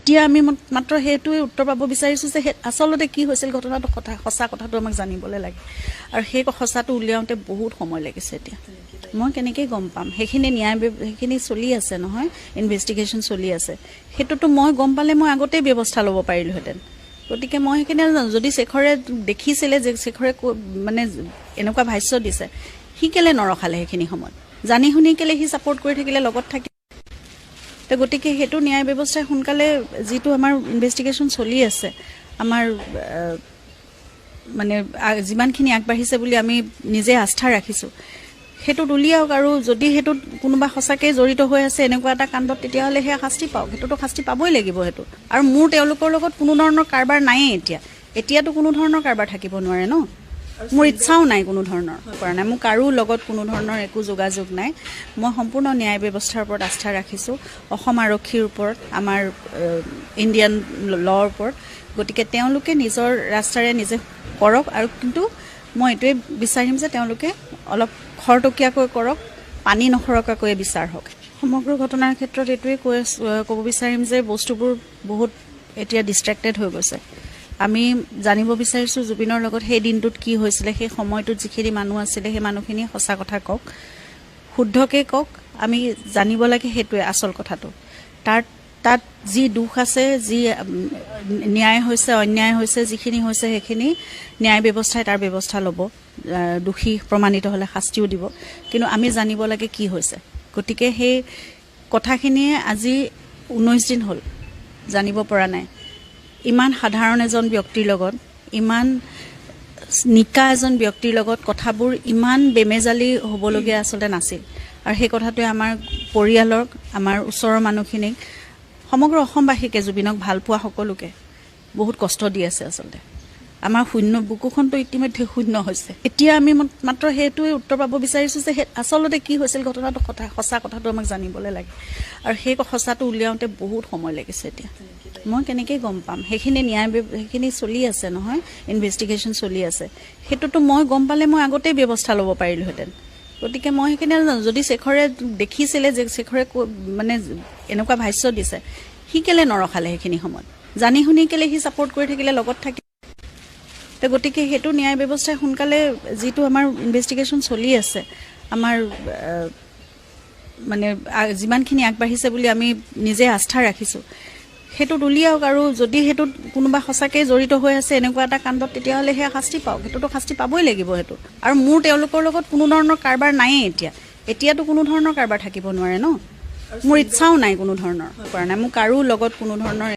এতিয়া আমি মাত্ৰ সেইটোৱে উত্তৰ পাব বিচাৰিছোঁ যে আচলতে কি হৈছিল ঘটনাটো সঁচা কথাটো আমাক জানিবলৈ লাগে আৰু সেই সঁচাটো উলিয়াওঁতে বহুত সময় লাগিছে এতিয়া মই কেনেকৈ গম পাম সেইখিনি সেইখিনি চলি আছে নহয় ইনভেষ্টিগেশ্যন চলি আছে সেইটোতো মই গম পালে মই আগতেই ব্যৱস্থা ল'ব পাৰিলোহেঁতেন গতিকে মই সেইখিনি নাজানো যদি শেখৰে দেখিছিলে যে শেখৰে মানে এনেকুৱা ভাষ্য দিছে সি কেলে নৰখালে সেইখিনি সময়ত জানি শুনি কেলে সি ছাপোৰ্ট কৰি থাকিলে লগত থাকি তো গতিকে সেইটো ন্যায় ব্যৱস্থাই সোনকালে যিটো আমাৰ ইনভেষ্টিগেশ্যন চলি আছে আমাৰ মানে যিমানখিনি আগবাঢ়িছে বুলি আমি নিজে আস্থা ৰাখিছোঁ সেইটোত উলিয়াওক আৰু যদি সেইটোত কোনোবা সঁচাকৈ জড়িত হৈ আছে এনেকুৱা এটা কাণ্ডত তেতিয়াহ'লে সেয়া শাস্তি পাওক সেইটোতো শাস্তি পাবই লাগিব সেইটো আৰু মোৰ তেওঁলোকৰ লগত কোনো ধৰণৰ কাৰবাৰ নায়েই এতিয়াতো কোনো ধৰণৰ কাৰবাৰ থাকিব নোৱাৰে ন মোৰ ইচ্ছাও নাই কোনো ধৰণৰ কৰা নাই মোৰ কাৰো লগত কোনো ধৰণৰ একো যোগাযোগ নাই মই সম্পূৰ্ণ ন্যায় ব্যৱস্থাৰ ওপৰত আস্থা ৰাখিছোঁ অসম আৰক্ষীৰ ওপৰত আমাৰ ইণ্ডিয়ান ল'ৰ ওপৰত গতিকে তেওঁলোকে নিজৰ ৰাস্তাৰে নিজে কৰক আৰু কিন্তু মই এইটোৱে বিচাৰিম যে তেওঁলোকে অলপ খৰতকীয়াকৈ কৰক পানী নখৰকাকৈ বিচাৰ হওক সমগ্ৰ ঘটনাৰ ক্ষেত্ৰত এইটোৱে ক'ব বিচাৰিম যে বস্তুবোৰ বহুত এতিয়া ডিষ্ট্ৰেক্টেড হৈ গৈছে আমি জানিব বিচাৰিছোঁ জুবিনৰ লগত সেই দিনটোত কি হৈছিলে সেই সময়টোত যিখিনি মানুহ আছিলে সেই মানুহখিনিয়ে সঁচা কথা কওক শুদ্ধকৈ কওক আমি জানিব লাগে সেইটোৱে আচল কথাটো তাত যি দুখ আছে যি ন্যায় হৈছে অন্যায় হৈছে যিখিনি হৈছে সেইখিনি ন্যায় ব্যৱস্থাই তাৰ ব্যৱস্থা ল'ব দোষী প্ৰমাণিত হ'লে শাস্তিও দিব কিন্তু আমি জানিব লাগে কি হৈছে গতিকে সেই কথাখিনিয়ে আজি 19 দিন হ'ল জানিব পৰা নাই ইমান সাধাৰণ এজন ব্যক্তিৰ লগত ইমান নিকা এজন ব্যক্তিৰ লগত কথাবোৰ ইমান বেমেজালি হ'বলগীয়া আচলতে নাছিল আৰু সেই কথাটোৱে আমাৰ পৰিয়ালক আমাৰ ওচৰৰ মানুহখিনিক সমগ্ৰ অসমবাসীকে জুবিনক ভাল পোৱা সকলোকে বহুত কষ্ট দি আছে আচলতে আমাৰ বুকুখনটো ইতিমধ্যে শূন্য হৈছে এতিয়া আমি মাত্ৰ সেইটোৱে উত্তৰ পাব বিচাৰিছোঁ যে আচলতে কি হৈছিল ঘটনাটো সঁচা কথাটো আমাক জানিবলৈ লাগে আৰু সেই সঁচাটো উলিয়াওঁতে বহুত সময় লাগিছে এতিয়া মই কেনেকৈ গম পাম সেইখিনি চলি আছে নহয় ইনভেষ্টিগেশ্যন চলি আছে সেইটোতো মই গম পালে মই আগতেই ব্যৱস্থা ল'ব পাৰিলোহেঁতেন গতিকে মই সেইখিনি নাজানো যদি শেখৰে দেখিছিলে যে শেখৰে মানে এনেকুৱা ভাষ্য দিছে সি কেলে নৰখালে সেইখিনি সময়ত জানি শুনি কেলে সি ছাপোৰ্ট কৰি থাকিলে লগত থাকি তো গতিকে সেইটো ন্যায় ব্যৱস্থাই সোনকালে যিটো আমাৰ ইনভেষ্টিগেশ্যন চলি আছে আমাৰ মানে যিমানখিনি আগবাঢ়িছে বুলি আমি নিজে আস্থা ৰাখিছোঁ সেইটোত উলিয়াওক আৰু যদি সেইটোত কোনোবা সঁচাকৈ জড়িত হৈ আছে এনেকুৱা এটা কাণ্ডত তেতিয়াহ'লে সেয়া শাস্তি পাওক সেইটোতো শাস্তি পাবই লাগিব সেইটো আৰু মোৰ তেওঁলোকৰ লগত কোনো ধৰণৰ কাৰবাৰ নায়েই এতিয়াতো কোনো ধৰণৰ কাৰবাৰ থাকিব নোৱাৰে ন মোৰ ইচ্ছাও নাই কোনো ধৰণৰ কৰা নাই মোৰ কাৰো লগত কোনো ধৰণৰ